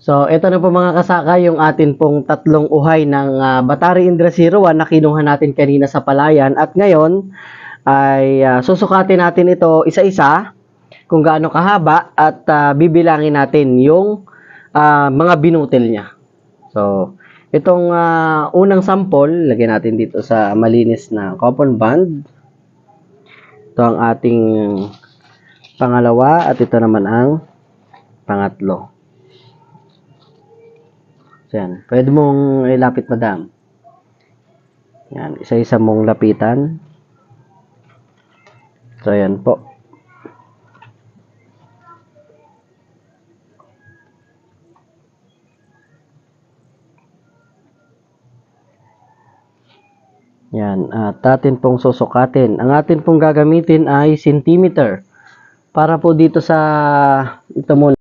So, ito na po mga kasaka yung atin pong tatlong uhay ng Batari Indra 01 na kinuha natin kanina sa palayan. At ngayon ay susukatin natin ito isa-isa kung gaano kahaba at bibilangin natin yung mga binutil niya. So, itong unang sample, lagyan natin dito sa malinis na coupon band. Ito ang ating pangalawa at ito naman ang pangatlo. Yan. Pwede mong ilapit, madam. Yan. Isa-isa mong lapitan. So, yan po. Yan. At atin pong susukatin. Ang atin pong gagamitin ay centimeter. Para po dito sa ito muna.